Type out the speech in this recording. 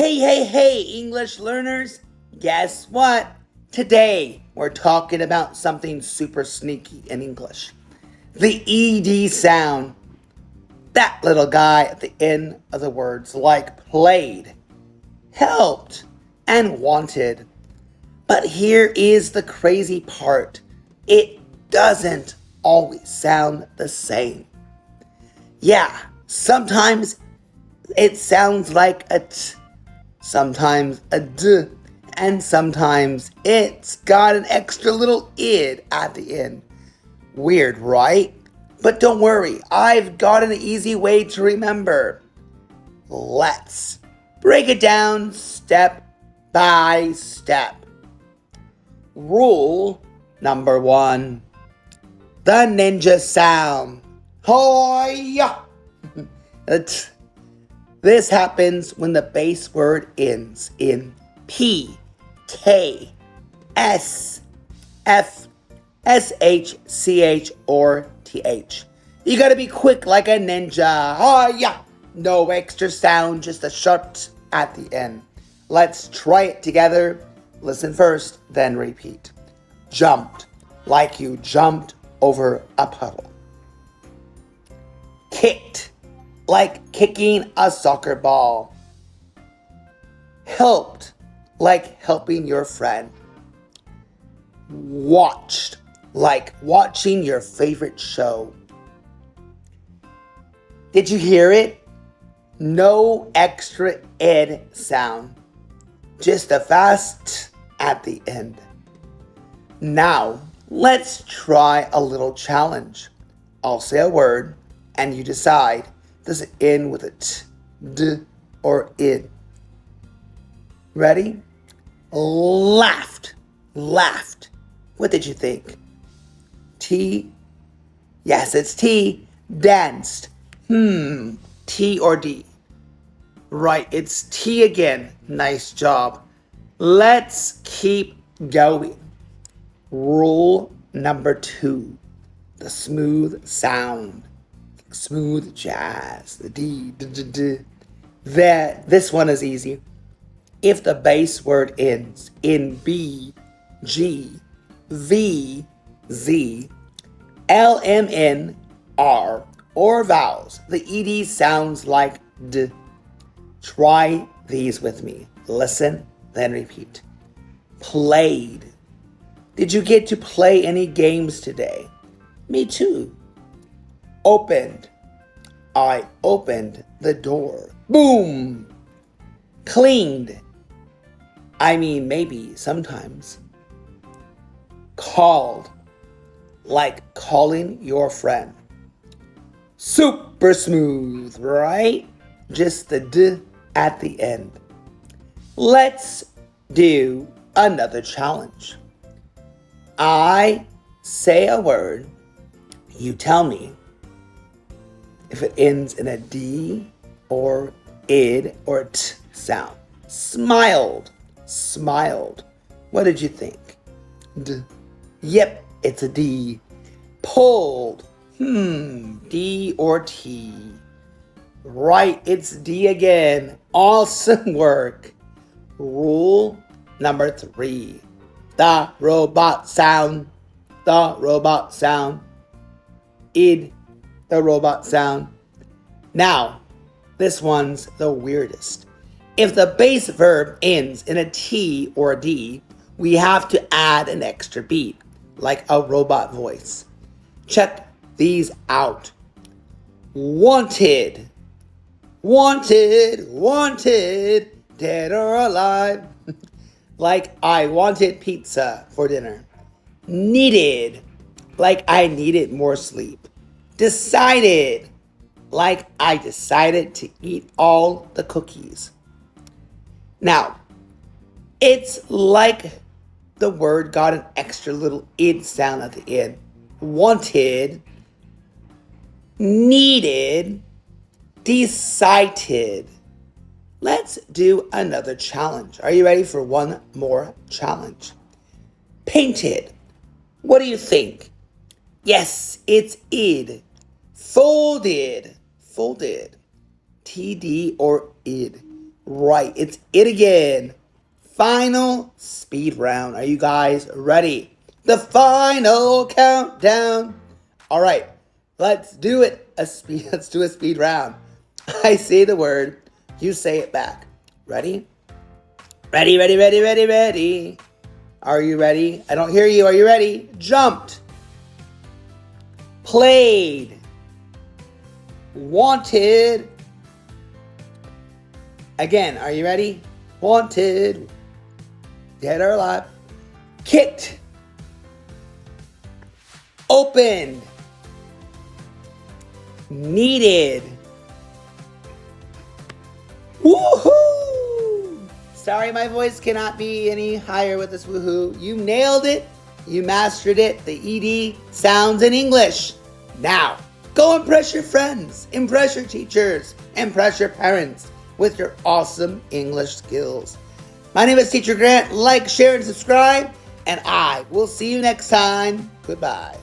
Hey, English learners! Guess what? Today we're talking about something super sneaky in English. The ED sound. That little guy at the end of the words like played, helped, and wanted. But here is the crazy part. It doesn't always sound the same. Yeah, sometimes it sounds like a t, sometimes a d, and sometimes it's got an extra little id at the end. Weird, right? But don't worry, I've got an easy way to remember. Let's break it down step by step. Rule number 1. The ninja sound. Hoya! This happens when the base word ends in P, K, S, F, SH, CH, or TH. You gotta be quick like a ninja. Oh yeah! No extra sound, just a sharp t at the end. Let's try it together. Listen first, then repeat. Jumped, like you jumped over a puddle. Kicked, like kicking a soccer ball. Helped, like helping your friend. Watched, like watching your favorite show. Did you hear it? No extra ed sound. Just a fast t at the end. Now, let's try a little challenge. I'll say a word, and you decide, does it end with a t, d, or id? Ready? Laughed. What did you think? T? Yes, it's T. Danced. T or D? Right, it's T again. Nice job. Let's keep going. Rule number 2. The smooth sound. Smooth jazz. The D, d, d, d. This one is easy. If the base word ends in B, G, V, Z, L, M, N, R, or vowels, the ED sounds like D. Try these with me. Listen, then repeat. Played. Did you get to play any games today? Me too. Opened. I opened the door. Boom! Cleaned. I mean, maybe sometimes. Called. Like calling your friend. Super smooth, right? Just the D at the end. Let's do another challenge. I say a word. You tell me if it ends in a D or id or t sound. Smiled. What did you think? D. Yep, it's a D. Pulled. D or T. Right, it's D again. Awesome work. Rule number 3. The robot sound. Id, the robot sound. Now, this one's the weirdest. If the base verb ends in a T or a D, we have to add an extra beat, like a robot voice. Check these out. Wanted, dead or alive. Like I wanted pizza for dinner. Needed, like I needed more sleep. Decided, like I decided to eat all the cookies. Now, it's like the word got an extra little id sound at the end. Wanted, needed, decided. Let's do another challenge. Are you ready for one more challenge? Painted. What do you think? Yes, it's id. Folded. TD or id. Right, it's it again. Final speed round. Are you guys ready? The final countdown. All right, let's do it. Let's do a speed round. I say the word, you say it back. Ready? Ready, ready, ready, ready, ready. Are you ready? I don't hear you. Are you ready? Jumped. Played. Wanted. Again, are you ready? Wanted. Dead or alive. Kicked. Opened. Needed. Woohoo! Sorry, my voice cannot be any higher with this woohoo. You nailed it. You mastered it. The ED sounds in English. Now, go impress your friends, impress your teachers, impress your parents with your awesome English skills. My name is Teacher Grant. Like, share, and subscribe, and I will see you next time. Goodbye.